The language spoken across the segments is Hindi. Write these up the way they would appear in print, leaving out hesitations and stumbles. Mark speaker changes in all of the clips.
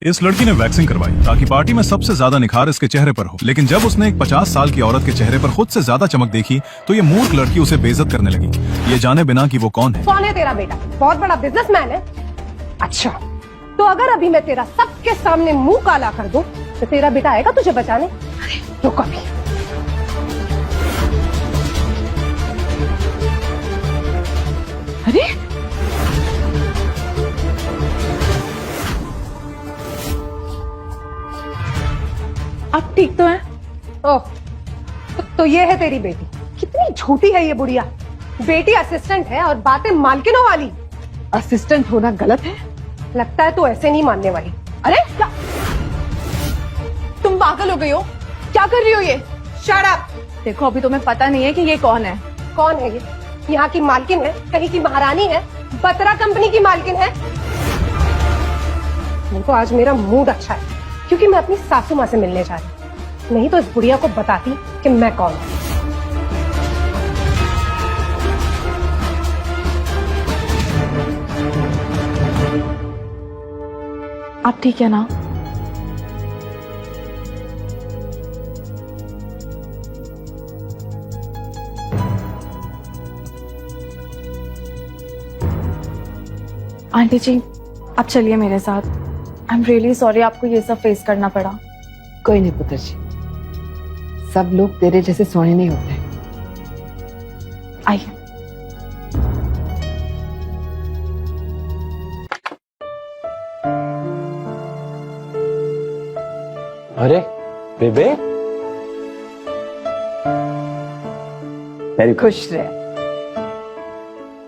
Speaker 1: इस लड़की ने वैक्सिंग करवाई ताकि पार्टी में सबसे ज्यादा निखार इसके चेहरे पर हो, लेकिन जब उसने एक 50 साल की औरत के चेहरे पर खुद से ज्यादा चमक देखी तो ये मूर्ख लड़की उसे बेइज्जत करने लगी, ये जाने बिना कि वो कौन है।
Speaker 2: कौन है तेरा बेटा? बहुत बड़ा बिजनेसमैन है। अच्छा, तो अगर अभी मैं तेरा सबके सामने मुंह काला कर दूं तो तेरा बेटा आएगा तुझे बचाने? तो कभी।
Speaker 3: अरे आप ठीक तो हैं?
Speaker 2: ओह, तो ये है तेरी बेटी। कितनी झूठी है ये बुढ़िया। बेटी असिस्टेंट है और बातें मालकिनों वाली।
Speaker 3: असिस्टेंट होना गलत है?
Speaker 2: लगता है तू ऐसे नहीं मानने वाली।
Speaker 3: अरे क्या तुम पागल हो गई हो? क्या कर रही हो ये?
Speaker 2: Shut up.
Speaker 3: देखो अभी तुम्हें पता नहीं है कि ये कौन है।
Speaker 2: कौन है ये? यहाँ की मालकिन है? कहीं की महारानी है? बत्रा कंपनी की मालकिन है? वो तो आज मेरा मूड अच्छा है क्योंकि मैं अपनी सासू माँ से मिलने जा रही हूँ। नहीं तो इस बुढ़िया को बताती कि मैं कौन हूँ।
Speaker 3: आप ठीक है ना? आंटी जी आप चलिए मेरे साथ। आई एम रियली सॉरी आपको ये सब फेस करना पड़ा।
Speaker 4: कोई नहीं पुत्र जी, सब लोग तेरे जैसे सोने नहीं होते।
Speaker 3: आइए।
Speaker 5: अरे बेबे, वेरी
Speaker 4: खुश रहे।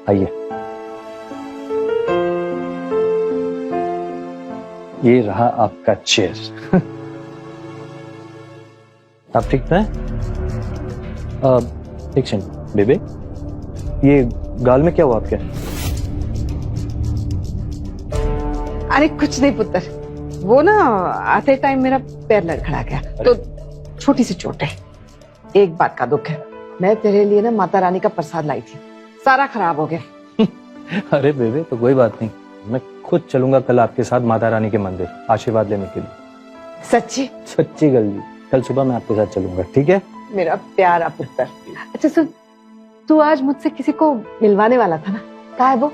Speaker 5: आइए। ये रहा आपका चेयर। आप ठीक हैं? एक सेकंड बेबे, ये गाल में क्या हुआ आपके?
Speaker 4: अरे कुछ नहीं पुत्र, वो ना आते टाइम मेरा पैर लड़खड़ा गया तो छोटी सी चोट है। एक बात का दुख है, मैं तेरे लिए ना माता रानी का प्रसाद लाई थी, सारा खराब हो गया।
Speaker 5: अरे बेबे तो कोई बात नहीं, मैं खुद चलूंगा कल आपके साथ माता रानी के मंदिर आशीर्वाद लेने के लिए।
Speaker 4: सच्ची?
Speaker 5: सच्ची गल जी, कल सुबह मैं आपके साथ चलूंगा, ठीक है?
Speaker 4: मेरा प्यारा पुत्र। अच्छा सुन, तू आज मुझसे किसी को मिलवाने वाला था ना, कहाँ है वो?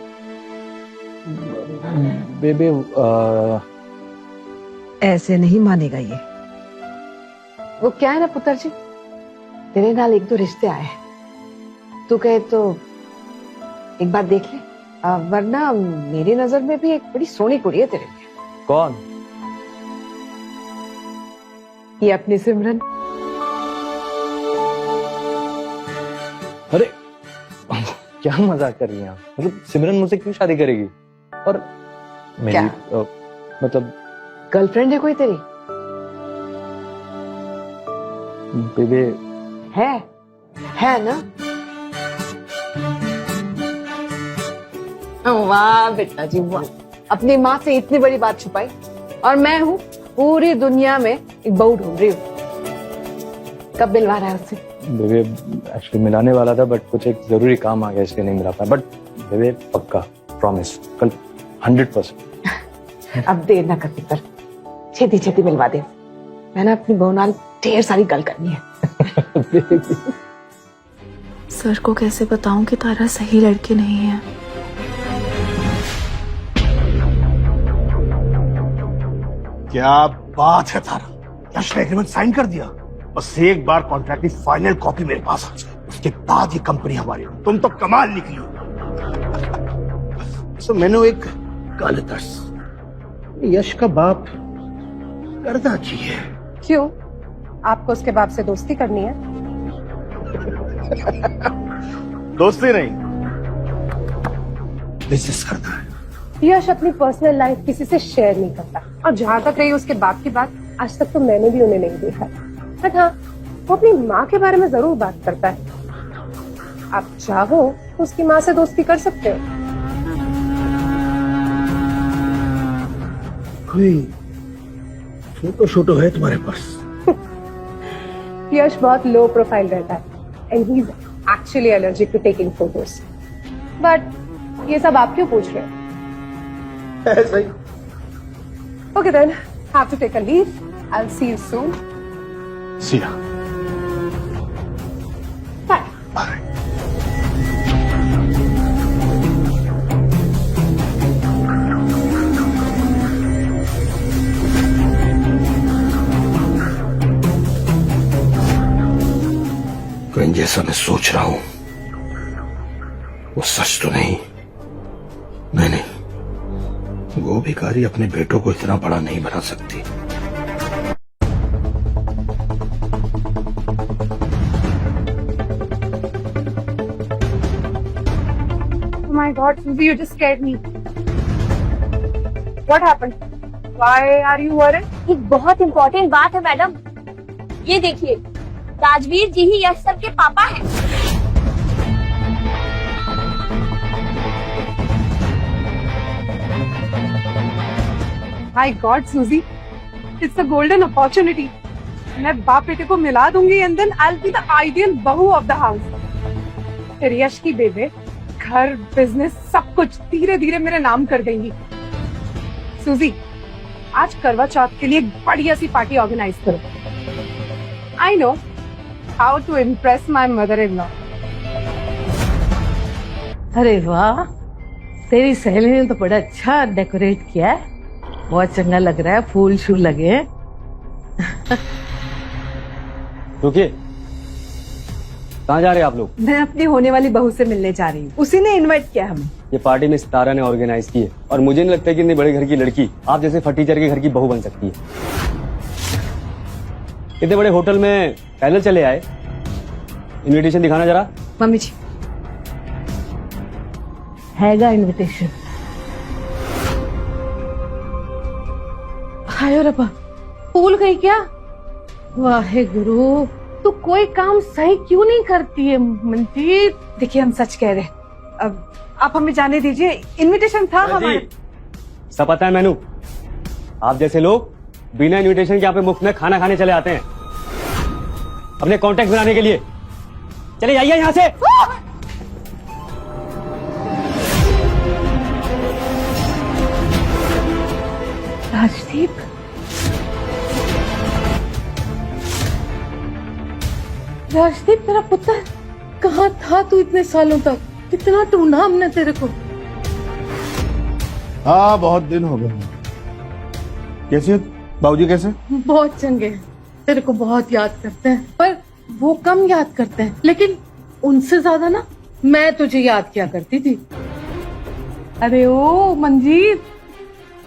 Speaker 5: बेबे
Speaker 4: ऐसे नहीं मानेगा ये। वो क्या है ना पुत्र जी, तेरे नाल एक दो रिश्ते आए हैं, तू कहे तो एक बार देख ले, वरना मेरी नजर में भी एक बड़ी सोनी कुड़ी है तेरे लिए।
Speaker 5: कौन?
Speaker 4: ये अपनी सिमरन।
Speaker 5: अरे क्या मजाक कर रही हैं आप? मतलब सिमरन मुझसे क्यों शादी करेगी? और मेरी मतलब
Speaker 4: गर्लफ्रेंड है कोई तेरी?
Speaker 5: बेबे
Speaker 4: है ना? वाह बेटा जी वाह, अपनी माँ से इतनी बड़ी बात छुपाई। और मैं हूँ पूरी दुनिया में एक बहू ढूंढ रही हूँ। कब मिलवा रहा है उससे?
Speaker 5: बेबे एक्चुअली मिलाने वाला था बट कुछ एक जरूरी काम आ गया इसलिए नहीं मिला पाया। बट बेबे पक्का प्रॉमिस कल 100%।
Speaker 4: अब देर ना कर पुत्र, छेती छेती मिलवा दे। मैंने अपनी बहू नाल ढेर सारी गल करनी है।
Speaker 3: सर को कैसे बताऊं कि तारा सही लड़की नहीं है?
Speaker 6: क्या बात है तारा, क्या एग्रीमेंट साइन कर दिया? बस एक बार कॉन्ट्रैक्ट की फाइनल कॉपी मेरे पास आ जाए, उसके बाद ये कंपनी हमारी हो। तुम तो कमाल निकली हो। तो मैंने एक गल दस, यश का बाप करदा की है?
Speaker 2: क्यों? आपको उसके बाप से दोस्ती करनी है?
Speaker 6: दोस्ती नहीं, बिजनेस करना है।
Speaker 2: यश अपनी पर्सनल लाइफ किसी से शेयर नहीं करता, और जहाँ तक रही उसके बाप की बात, आज तक तो मैंने भी उन्हें नहीं देखा। बट हाँ, वो अपनी माँ के बारे में जरूर बात करता है। आप चाहो तो उसकी माँ से दोस्ती कर सकते हो।
Speaker 6: कोई फोटो शोटो है तुम्हारे पास?
Speaker 2: यश बहुत लो प्रोफाइल रहता है and he is actually allergic to taking photos. But ये सब आप क्यों पूछ रहे हो?
Speaker 6: ऐसा ही।
Speaker 2: Okay then, have to take a leave. I'll see you soon.
Speaker 6: Siya
Speaker 2: Bye.
Speaker 6: Bye. कहीं जैसा मैं सोच रहा हूं वो सच तो नहीं। नहीं, वो भिखारी अपने बेटों को इतना बड़ा नहीं बना सकती।
Speaker 2: Oh my God, Susie, you just scared me. What happened? Why are you worried?
Speaker 7: एक बहुत इम्पोर्टेंट बात है मैडम। ये देखिए, राजवीर जी ही यश सर के पापा हैं।
Speaker 2: My God, Susie, it's a golden opportunity. मैं बाप बेटे को मिला दूंगी and then I'll be the ideal बहू of the house. फिर यश की बेबे घर, बिजनेस, सब कुछ धीरे धीरे मेरे नाम कर देंगी। सूजी, आज करवा चौथ के लिए एक बढ़िया सी पार्टी ऑर्गेनाइज करो। I know how to impress my mother-in-law.
Speaker 4: अरे वाह, तेरी सहेली ने तो बड़ा अच्छा डेकोरेट किया है। बहुत चंगा लग रहा है, फूल शूल लगे हैं।
Speaker 5: रुकिए, कहाँ जा रहे हैं आप लोग?
Speaker 8: मैं अपनी होने वाली बहू से मिलने जा रही हूँ। उसी ने इनवाइट किया हमें।
Speaker 5: ये पार्टी में सितारा ने ऑर्गेनाइज की है और मुझे नहीं लगता कि इतने बड़े घर की लड़की आप जैसे फटीचर के घर की बहू बन सकती है। इतने बड़े होटल में पैदल चले आए, इनविटेशन दिखाना जरा।
Speaker 8: मम्मी जी,
Speaker 4: हैगा इनविटेशन। हाय रब्बा, भूल गई क्या? वाहे गुरु, तू कोई काम सही क्यों नहीं करती है मनजीत?
Speaker 8: देखिए हम सच कह रहे हैं। अब आप हमें जाने दीजिए, इनविटेशन था हमारे।
Speaker 5: सब पता है मैनू, आप जैसे लोग बिना इनविटेशन के यहाँ पे मुफ्त में खाना खाने चले आते हैं अपने कॉन्टेक्ट बनाने के लिए। चले जाइए यहाँ से।
Speaker 4: राजदीप, राजदीप तेरा पुत्र कहाँ था तू इतने सालों तक? कितना ढूंढा हमने तेरे को।
Speaker 6: हाँ, बहुत दिन हो गए। कैसे हो बाबूजी? कैसे?
Speaker 4: बहुत चंगे हैं, तेरे को बहुत याद करते हैं, पर वो कम याद करते हैं। लेकिन उनसे ज्यादा ना मैं तुझे याद किया करती थी। अरे ओ मंजीत,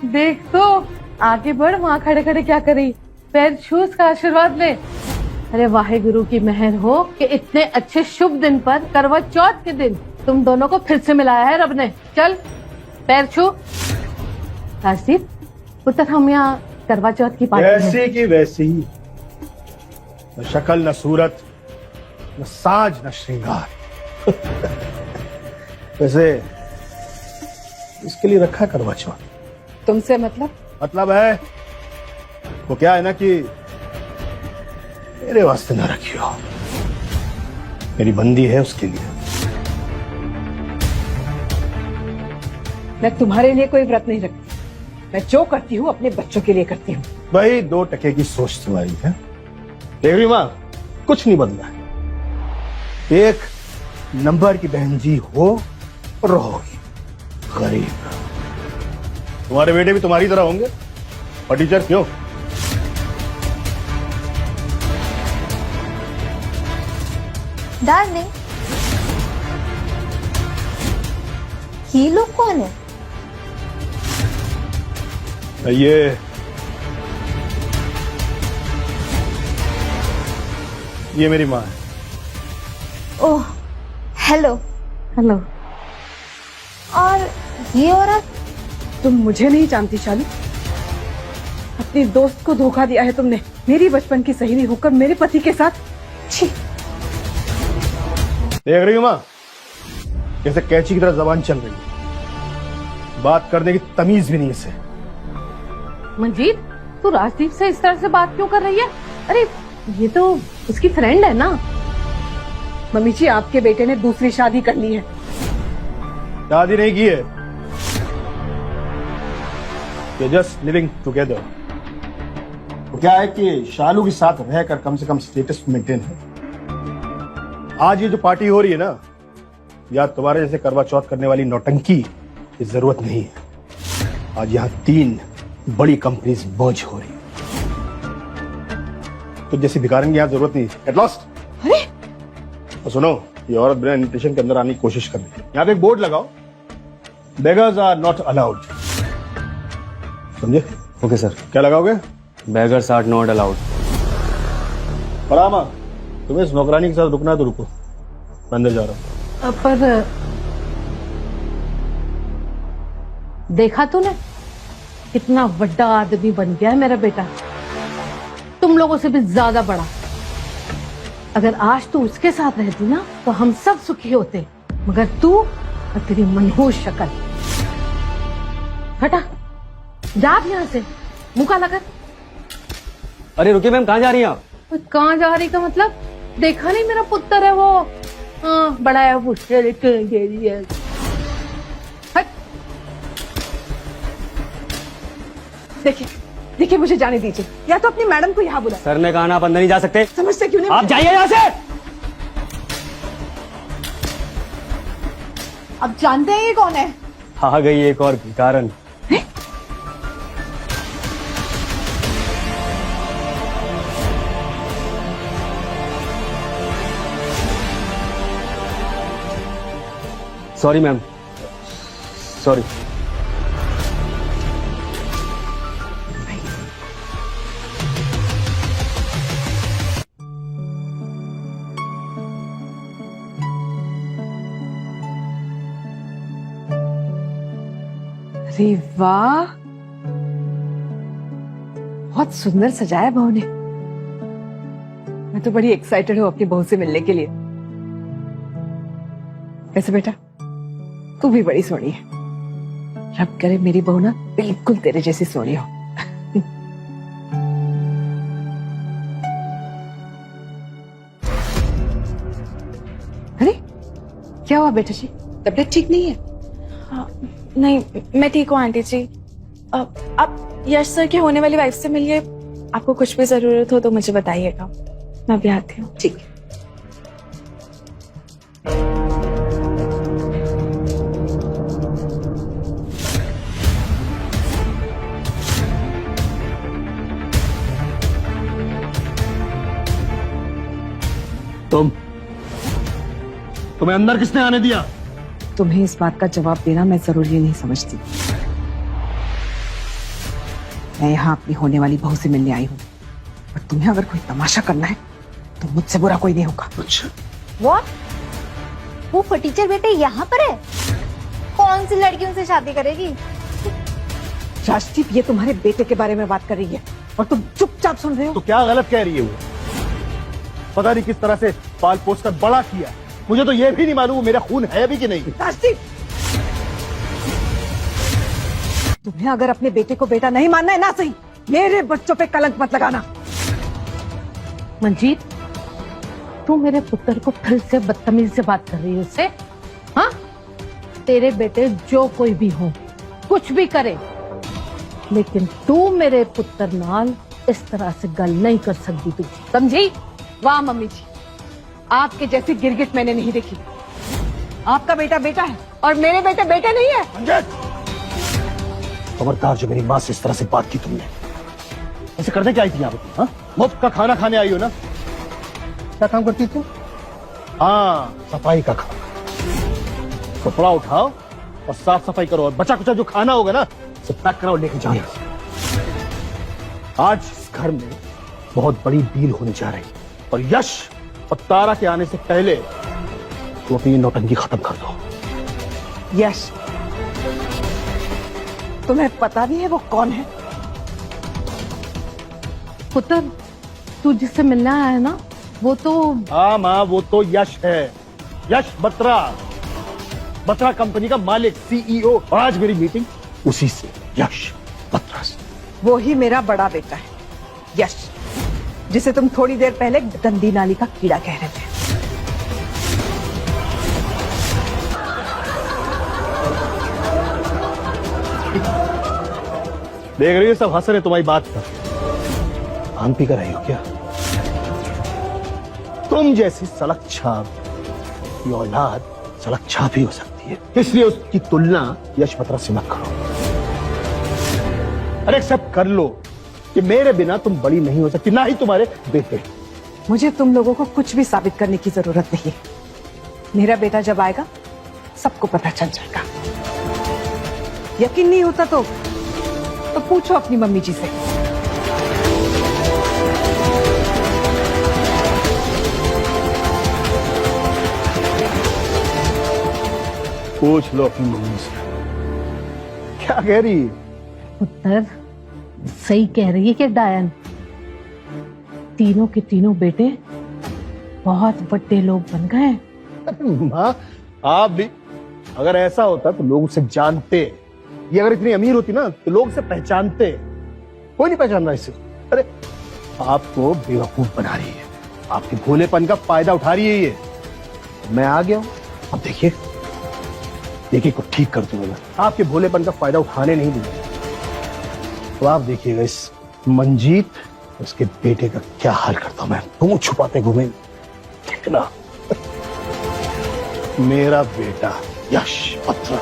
Speaker 4: देख तो, आगे बढ़। वहाँ खड़े खड़े क्या करी? पैर छू, उसका आशीर्वाद ले। अरे वाहे गुरु की मेहर हो कि इतने अच्छे शुभ दिन पर, करवा चौथ के दिन, तुम दोनों को फिर से मिलाया है रब ने। चल पैर छू। राजदीप पुत्र, हम यहाँ करवा चौथ की पार्टी में।
Speaker 6: वैसे की वैसे ही, न शक्ल न सूरत, न साज न श्रृंगार। वैसे इसके लिए रखा करवा चौथ।
Speaker 2: तुमसे मतलब?
Speaker 6: मतलब है वो क्या है ना कि मेरे वास्ते ना रखियो, मेरी बंदी है उसके लिए।
Speaker 8: मैं तुम्हारे लिए कोई व्रत नहीं रखती। मैं जो करती हूँ अपने बच्चों के लिए करती हूँ।
Speaker 6: भाई 2 टके की सोच तुम्हारी है। देख रही माँ, कुछ नहीं बदला है। एक नंबर की बहन जी हो और रहोगी। गरीब तुम्हारे बेटे भी तुम्हारी तरह होंगे। और टीचर क्यों?
Speaker 7: डार्लिंग, ये लोग कौन है?
Speaker 6: ये मेरी माँ है।
Speaker 7: ओह, हेलो।
Speaker 4: हेलो।
Speaker 7: और ये औरत?
Speaker 8: तुम मुझे नहीं जानती शालू। अपनी दोस्त को धोखा दिया है तुमने। मेरी बचपन की सहेली होकर मेरे पति के साथ। छी।
Speaker 6: देख रही हो माँ, जैसे कैची की तरह जबान चल रही है। बात करने की तमीज भी नहीं इसे।
Speaker 4: मंजीत, तू राजदीप से इस तरह से बात क्यों कर रही है? अरे ये तो उसकी फ्रेंड है ना।
Speaker 8: मम्मी जी, आपके बेटे ने दूसरी शादी कर ली है।
Speaker 6: शादी नहीं की है, जस्ट लिविंग टुगेदर। क्या है कि शालू के साथ रहकर कम से कम स्टेटस मेंटेन है। आज ये जो पार्टी हो रही है ना, या तुम्हारे जैसे करवा चौथ करने वाली नौटंकी की जरूरत नहीं है। आज यहाँ 3 बड़ी कंपनीज मर्ज हो रही है, तो जैसी भिखारन की यहाँ जरूरत नहीं। Get lost.
Speaker 8: अरे
Speaker 6: और सुनो, ये औरत बिना इन्विटेशन के अंदर आने की कोशिश कर रही है। यहाँ पे एक बोर्ड लगाओ, बेगर्स आर नॉट अलाउड। समझे?
Speaker 5: Okay sir.
Speaker 6: क्या लगाओगे?
Speaker 5: Beggars are not allowed.
Speaker 6: Farama, तुम्हें इस नौकरानी के साथ रुकना है तो रुको, मैं अंदर जा रहा हूँ।
Speaker 4: पर देखा तूने कितना बड़ा आदमी बन गया है मेरा बेटा, तुम लोगों से भी ज्यादा बड़ा। अगर आज तू उसके साथ रहती ना तो हम सब सुखी होते, मगर तू और तेरी मनहूस शक्ल। हटा, जा अब यहाँ से, मुंह काला कर।
Speaker 5: अरे रुकिए मैम, कहाँ जा रही हैं आप?
Speaker 4: कहाँ जा रही का मतलब? देखा नहीं मेरा पुत्र है वो, हाँ बड़ा है वो।
Speaker 8: देखिए देखिए, मुझे जाने दीजिए, या तो अपनी मैडम को यहाँ बुला।
Speaker 5: सर ने कहा ना आप अंदर नहीं जा सकते।
Speaker 8: समझते क्यों नहीं?
Speaker 5: आप जाइए यहाँ से।
Speaker 8: अब जानते हैं ये कौन है?
Speaker 5: आ गई एक और भिखारन। Sorry ma'am, sorry.
Speaker 8: अरे वाह, बहुत सुंदर सजाया बहू ने। मैं तो बड़ी एक्साइटेड हूँ अपनी बहू से मिलने के लिए। कैसे बेटा, तू भी बड़ी सोहनी है। रब करे मेरी बहू ना बिल्कुल तेरे जैसी सोहनी हो। अरे क्या हुआ बेटा जी, तबीयत ठीक नहीं है?
Speaker 3: हाँ, नहीं मैं ठीक हूँ आंटी जी। आप यश सर की होने वाली वाइफ से मिलिए। आपको कुछ भी जरूरत हो तो मुझे बताइएगा, मैं भी आती हूँ।
Speaker 8: ठीक है।
Speaker 6: तुम्हें अंदर किसने आने दिया?
Speaker 8: तुम्हें इस बात का जवाब देना मैं जरूरी नहीं समझती। मैं यहाँ अपनी होने वाली बहू से मिलने आई हूँ, पर तुम्हें अगर कोई तमाशा करना है तो मुझसे बुरा कोई नहीं होगा।
Speaker 6: अच्छा,
Speaker 7: वो फटीचर बेटे यहाँ पर है? कौन सी लड़की उनसे शादी करेगी?
Speaker 8: राजदीप, ये तुम्हारे बेटे के बारे में बात कर रही है और तुम चुपचाप सुन रहे हो।
Speaker 6: तो क्या गलत कह रही है वो? पता नहीं किस तरह से पाल पोस कर बड़ा किया, मुझे तो ये भी नहीं मालूम मेरा खून है भी कि नहीं।
Speaker 8: राजदीप, तुम्हें अगर अपने बेटे को बेटा नहीं मानना है ना सही, मेरे बच्चों पे कलंक मत लगाना।
Speaker 4: मंजीत, तू मेरे पुत्र को फिर से बदतमीज से बात कर रही है उससे? हाँ, तेरे बेटे जो कोई भी हो, कुछ भी करे, लेकिन तू मेरे पुत्र नाल इस तरह से गल नहीं कर सकती, तू समझी?
Speaker 8: वाह मम्मी जी, आपके जैसी गिरगिट मैंने नहीं देखी। आपका बेटा बेटा है और मेरे बेटे बेटे नहीं है।
Speaker 6: खबरदार, जो मेरी माँ से इस तरह से बात की तुमने। ऐसे करने क्या आई थी यहाँ पे? हाँ, मुफ्त का खाना खाने आई हो ना? क्या काम करती तू? हाँ, सफाई का काम। कपड़ा उठाओ और साफ सफाई करो, और बचा कुचा जो खाना होगा ना सब पैक कराओ, लेके जाओ। आज इस घर में बहुत बड़ी डील होने जा रही है, और यश और तारा के आने से पहले तो अपनी नौटंकी खत्म कर दो।
Speaker 8: यश, तुम्हें पता नहीं है वो कौन है?
Speaker 4: पुत्र, तू जिससे मिलने आया है ना, वो तो
Speaker 6: हाँ माँ, वो तो यश है। यश बत्रा, बत्रा कंपनी का मालिक, सीईओ। और आज मेरी मीटिंग उसी से, यश बत्रा से।
Speaker 8: वो ही मेरा बड़ा बेटा है, यश, जिसे तुम थोड़ी देर पहले गंदी नाली का कीड़ा कह रहे थे।
Speaker 6: देख रही है सब हंस रहे तुम्हारी बात पर। भांग पी कर आई हो क्या? तुम जैसी सड़क छाप की औलाद सड़क छाप ही हो सकती है, इसलिए उसकी तुलना यश बत्रा से मत करो। अरे एक्सेप्ट कर लो कि मेरे बिना तुम बड़ी नहीं हो सकती, ना ही तुम्हारे बेटे।
Speaker 8: मुझे तुम लोगों को कुछ भी साबित करने की जरूरत नहीं है। मेरा बेटा जब आएगा सबको पता चल जाएगा। यकीन नहीं होता तो पूछो अपनी मम्मी जी से।
Speaker 6: पूछ लो अपनी मम्मी से। क्या कह रही है?
Speaker 9: पुत्र सही कह रही है कि डायन, तीनों के तीनों बेटे बहुत बड़े लोग बन गए।
Speaker 6: माँ आप भी, अगर ऐसा होता तो लोग उसे जानते। ये अगर इतनी अमीर होती ना तो लोग उसे पहचानते। कोई नहीं पहचान रहा इसे। अरे आपको बेवकूफ बना रही है, आपके भोलेपन का फायदा उठा रही है ये। मैं आ गया हूं, अब देखिए देखिए को ठीक कर दूंगा। आपके भोलेपन का फायदा उठाने नहीं दूंगा। तो आप देखिएगा इस मंजीत उसके बेटे का क्या हाल करता हूं मैं। मुंह छुपाते घूमे देखना। मेरा बेटा यश बत्रा।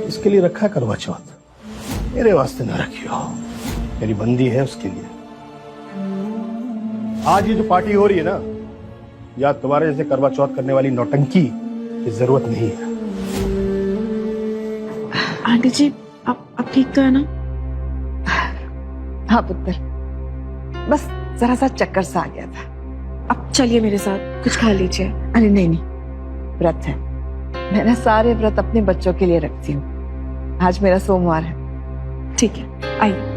Speaker 6: इसके लिए रखा करवा चौथ, मेरे वास्ते ना रखियो, मेरी बंदी है उसके लिए। आज ये जो पार्टी हो रही है ना, या तुम्हारे जैसे करवा चौथ करने वाली नौटंकी की जरूरत नहीं है।
Speaker 3: आंटी जी आप ठीक तो है ना?
Speaker 4: हाँ पुत्र, बस जरा सा चक्कर सा आ गया था।
Speaker 3: अब चलिए मेरे साथ, कुछ खा लीजिए।
Speaker 4: अरे नहीं नहीं, व्रत है। मैं ना सारे व्रत अपने बच्चों के लिए रखती हूँ। आज मेरा सोमवार है।
Speaker 3: ठीक है, आइए।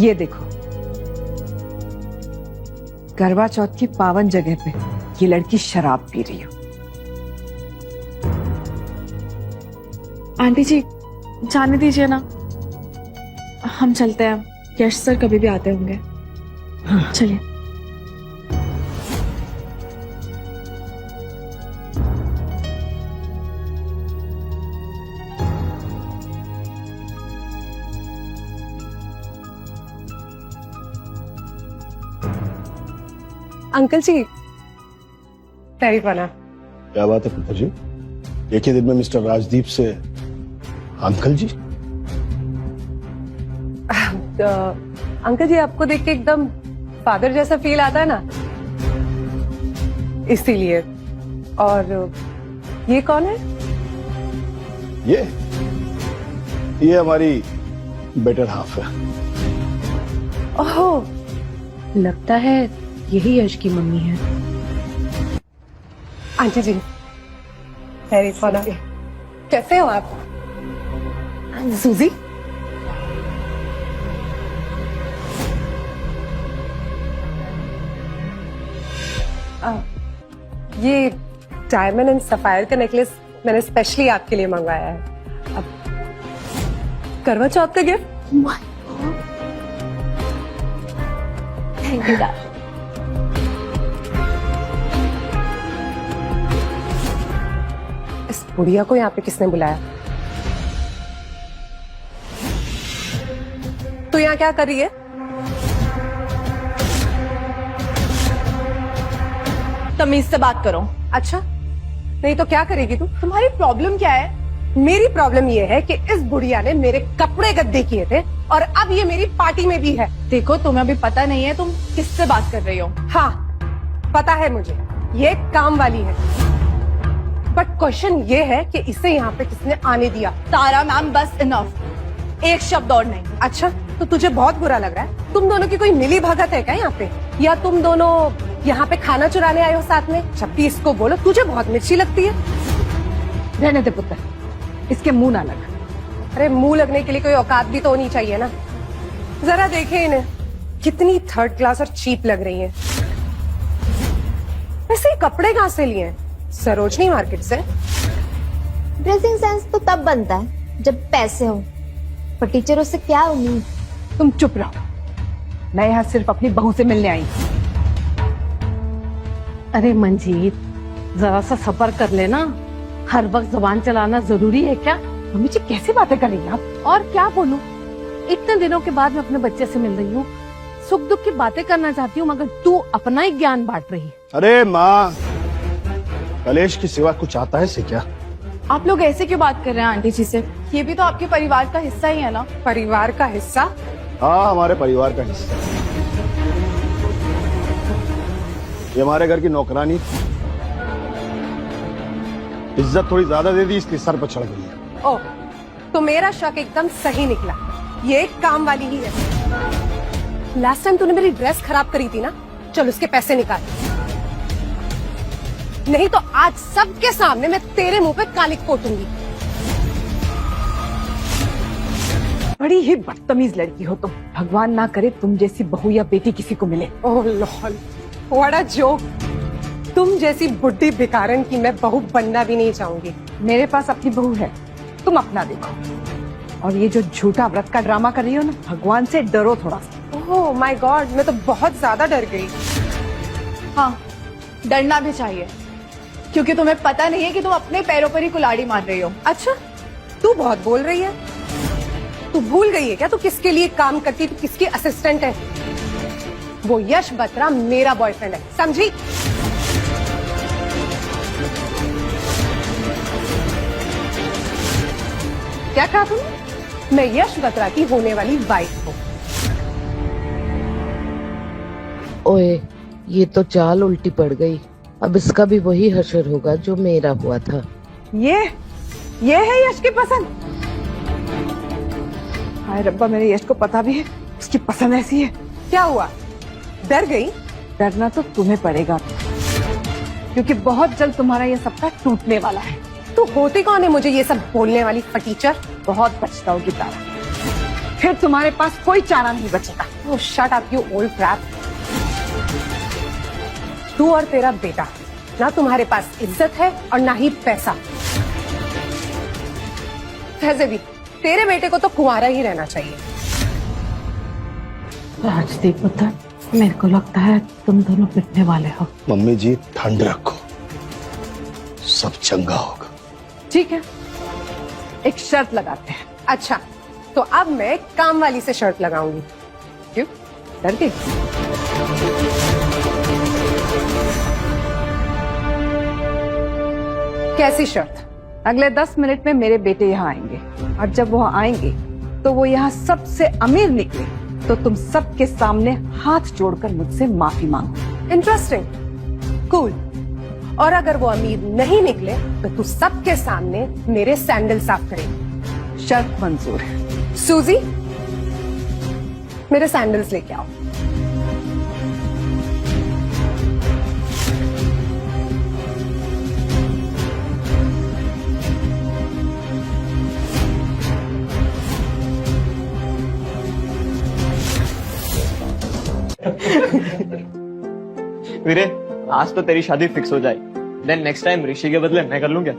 Speaker 4: ये देखो, करवा चौथ की पावन जगह पे ये लड़की शराब पी रही हो।
Speaker 3: आंटी जी जाने दीजिए ना, हम चलते हैं। यश सर कभी भी आते होंगे। चलिए।
Speaker 2: अंकल जी तारीफ बना।
Speaker 6: क्या बात है पुत्र जी, एक ही दिन में मिस्टर राजदीप से अंकल जी।
Speaker 2: अंकल जी आपको देख के एकदम फादर जैसा फील आता है ना, इसीलिए। और ये कौन है?
Speaker 6: ये हमारी बेटर हाफ है।
Speaker 2: ओह,
Speaker 9: लगता है यही यश की मम्मी है।
Speaker 2: आंटी जी तारीफ बना। कैसे हो आप?
Speaker 4: सूजी,
Speaker 2: ये डायमंड एंड सफायर का नेकलेस मैंने स्पेशली आपके लिए मंगवाया है। अब करवा चौथ का गिफ्ट।
Speaker 7: Thank you.
Speaker 2: इस बुढ़िया को यहाँ पे किसने बुलाया? तो यहाँ क्या कर रही है?
Speaker 3: तमीज से बात करो।
Speaker 2: अच्छा, नहीं तो क्या करेगी तू?
Speaker 3: तुम्हारी प्रॉब्लम क्या है?
Speaker 2: मेरी प्रॉब्लम ये है कि इस बुढ़िया ने मेरे कपड़े गद्दे किए थे और अब ये मेरी पार्टी में भी है।
Speaker 3: देखो तुम्हें अभी पता नहीं है तुम किससे बात कर रही हो।
Speaker 2: हाँ पता है मुझे, ये काम वाली है। बट क्वेश्चन ये है कि इसे यहाँ पे किसने आने दिया?
Speaker 3: तारा मैम, बस इनफ, एक शब्द और नहीं।
Speaker 2: अच्छा, तो तुझे बहुत बुरा लग रहा है? तुम दोनों की कोई मिली भगत है क्या यहाँ पे, या तुम दोनों यहाँ पे खाना चुराने आए हो साथ में? जब भी इसको बोलो तुझे बहुत मिर्ची लगती है।
Speaker 4: रहने दे पुत्र, इसके मुंह ना लगा।
Speaker 2: अरे मुंह लगने के लिए कोई औकात भी तो होनी चाहिए ना। जरा देखे इन्हें, कितनी थर्ड क्लास और चीप लग रही है। वैसे ये कपड़े कहाँ से लिए हैं? सरोजनी मार्केट से।
Speaker 7: ड्रेसिंग सेंस तो तब बनता है जब पैसे हो, पर टीचरों से क्या उम्मीद।
Speaker 8: तुम चुप रहो, मैं यहाँ सिर्फ अपनी बहू से मिलने आई हूँ।
Speaker 9: अरे मंजीत, जरा सा सब्र कर लेना। हर वक्त जुबान चलाना जरूरी है क्या?
Speaker 8: मम्मी जी कैसी बातें कर रही हैं आप?
Speaker 9: और क्या बोलूं, इतने दिनों के बाद मैं अपने बच्चे से मिल रही हूँ, सुख दुख की बातें करना चाहती हूँ, मगर तू अपना ही ज्ञान बांट रही है।
Speaker 6: अरे माँ, कलेश की सिवा कुछ आता है से क्या?
Speaker 3: आप लोग ऐसे क्यों बात कर रहे हैं आंटी जी से? ये भी तो आपके परिवार का हिस्सा ही है ना।
Speaker 2: परिवार का हिस्सा?
Speaker 6: हाँ, हमारे परिवार का हिस्सा। ये हमारे घर की नौकरानी, इज्जत थोड़ी ज्यादा दे दी इसलिए सर पर चढ़ गई है।
Speaker 2: ओह, तो मेरा शक एकदम सही निकला, ये एक काम वाली ही है। लास्ट टाइम तूने मेरी ड्रेस खराब करी थी ना, चल उसके पैसे निकाल, नहीं तो आज सबके सामने मैं तेरे मुंह पे कालिक पोतूंगी।
Speaker 8: बड़ी ही बदतमीज लड़की हो तुम। भगवान ना करे तुम जैसी बहू या बेटी किसी को मिले।
Speaker 2: ओह लॉल, व्हाट अ जोक। तुम जैसी बुड्ढी भिखारन की मैं बहू बनना भी नहीं चाहूंगी।
Speaker 8: मेरे पास अपनी बहू है, तुम अपना देखो। और ये जो झूठा व्रत का ड्रामा कर रही हो ना, भगवान से डरो थोड़ा सा।
Speaker 2: ओह माय गॉड, मैं तो बहुत ज्यादा डर गई।
Speaker 3: हाँ, डरना भी चाहिए, क्योंकि तुम्हें पता नहीं है कि तुम अपने पैरों पर ही कुल्हाड़ी मार रही हो।
Speaker 2: अच्छा, तू बहुत बोल रही है। तू भूल गई है क्या तू किसके लिए काम करती, तू किसकी असिस्टेंट है? वो यश बत्रा मेरा बॉयफ्रेंड है, समझी? क्या कहा तूने? मैं यश बत्रा की होने वाली वाइफ हूँ।
Speaker 10: ओए, ये तो चाल उल्टी पड़ गई। अब इसका भी वही हशर होगा जो मेरा हुआ था।
Speaker 8: ये है यश की पसंद। हाय रब्बा, मेरे यश को पता भी है उसकी पसंद ऐसी है।
Speaker 2: क्या हुआ, डर गई?
Speaker 8: डरना तो तुम्हें पड़ेगा, क्योंकि बहुत जल्द तुम्हारा ये सपना टूटने वाला है।
Speaker 2: तू होती कौन है मुझे ये सब बोलने वाली फटीचर?
Speaker 8: बहुत पछताओगी तारा, फिर तुम्हारे पास कोई चारा नहीं बचेगा।
Speaker 2: Oh shut up you old crap. तू और तेरा बेटा, ना तुम्हारे पास इज्जत है और ना ही पैसा। वैसे भी तेरे बेटे को तो कुंवारा ही रहना चाहिए।
Speaker 9: राजदीप पुत्र, मेरे को लगता है तुम दोनों पिटने वाले हो।
Speaker 6: मम्मी जी ठंड रखो, सब चंगा होगा।
Speaker 8: ठीक है, एक शर्त लगाते हैं।
Speaker 2: अच्छा, तो अब मैं काम वाली से शर्त लगाऊंगी।
Speaker 8: क्यों, डर गई?
Speaker 2: कैसी शर्त?
Speaker 8: अगले 10 मिनट में मेरे बेटे यहाँ आएंगे, और जब वो आएंगे तो वो यहाँ सबसे अमीर निकले तो तुम सबके सामने हाथ जोड़कर मुझसे माफी मांगो।
Speaker 2: Interesting, cool. और अगर वो अमीर नहीं निकले तो तू सबके सामने मेरे सैंडल साफ करेगी।
Speaker 8: शर्त मंजूर है।
Speaker 2: सूजी, मेरे सैंडल्स लेके आओ।
Speaker 11: वीरे, आज तो तेरी शादी फिक्स हो जाए, देन नेक्स्ट टाइम ऋषि के बदले मैं कर लूं क्या?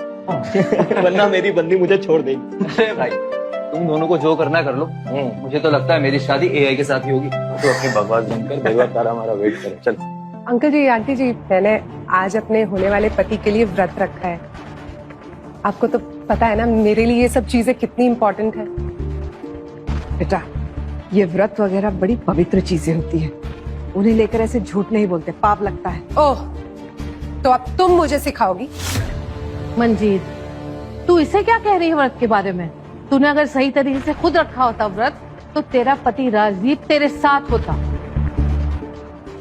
Speaker 11: वरना मेरी बंदी मुझे छोड़ देगी।
Speaker 5: अरे भाई, तुम दोनों को जो करना कर लो। मुझे तो लगता है मेरी शादी एआई के साथ ही होगी। तो अपनी बकवास बंद कर, भैया तारा हमारा वेट करे। चल।
Speaker 2: अंकल जी, आंटी जी, मैंने आज अपने होने वाले पति के लिए व्रत रखा है। आपको तो पता है ना मेरे लिए ये सब चीजें कितनी इम्पोर्टेंट है।
Speaker 8: बेटा, ये व्रत वगैरह बड़ी पवित्र चीजें होती हैं, उन्हें लेकर ऐसे झूठ नहीं बोलते, पाप लगता है।
Speaker 2: ओह, तो अब तुम मुझे सिखाओगी?
Speaker 9: मंजीत, तू इसे क्या कह रही है व्रत के बारे में? तूने अगर सही तरीके से खुद रखा होता व्रत तो तेरा पति राजदीप तेरे साथ होता।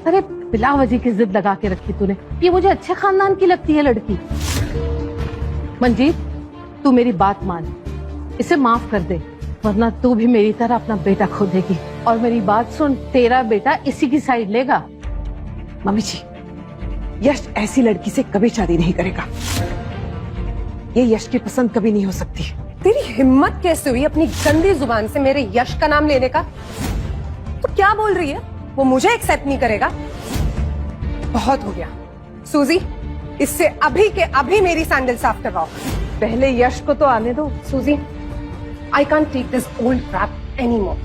Speaker 9: अरे बिला वजह की जिद लगा के रखी तूने। ये मुझे अच्छे खानदान की लगती है लड़की। मंजीत, तू मेरी बात मान, इसे माफ कर दे, वरना तू भी मेरी तरह अपना बेटा खो देगी। और मेरी बात सुन, तेरा बेटा इसी की साइड लेगा।
Speaker 8: मम्मी जी, यश ऐसी लड़की से कभी शादी नहीं करेगा। ये यश की पसंद कभी नहीं हो सकती।
Speaker 2: तेरी हिम्मत कैसे हुई अपनी गंदी जुबान से मेरे यश का नाम लेने का? तो क्या बोल रही है? वो मुझे एक्सेप्ट नहीं करेगा? बहुत हो गया। सूजी, इससे अभी के अभी मेरी सैंडल साफ करवाओ।
Speaker 8: पहले यश को तो आने दो।
Speaker 2: सूजी, I can't take this old crap anymore.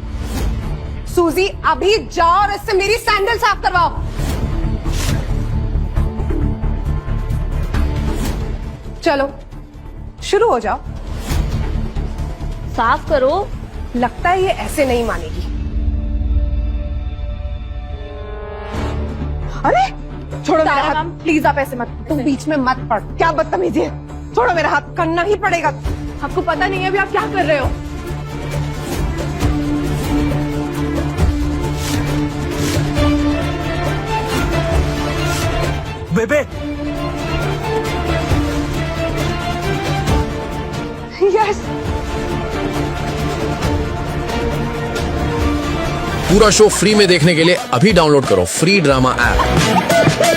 Speaker 2: सूजी अभी जाओ और इससे मेरी सैंडल साफ करवाओ. चलो शुरू हो जाओ.
Speaker 7: साफ करो.
Speaker 2: लगता है ये ऐसे नहीं मानेगी.
Speaker 8: अरे छोड़ो मेरा
Speaker 3: तारा
Speaker 8: हाथ,
Speaker 3: मैम प्लीज आप ऐसे मत.
Speaker 2: तुम बीच में मत पड़.
Speaker 8: क्या बदतमीजी है, छोड़ो मेरा हाथ.
Speaker 2: करना ही पड़ेगा.
Speaker 3: आपको पता नहीं है अभी आप क्या कर रहे हो.
Speaker 11: बेबे
Speaker 8: यस.
Speaker 12: पूरा शो फ्री में देखने के लिए अभी डाउनलोड करो फ्री ड्रामा ऐप.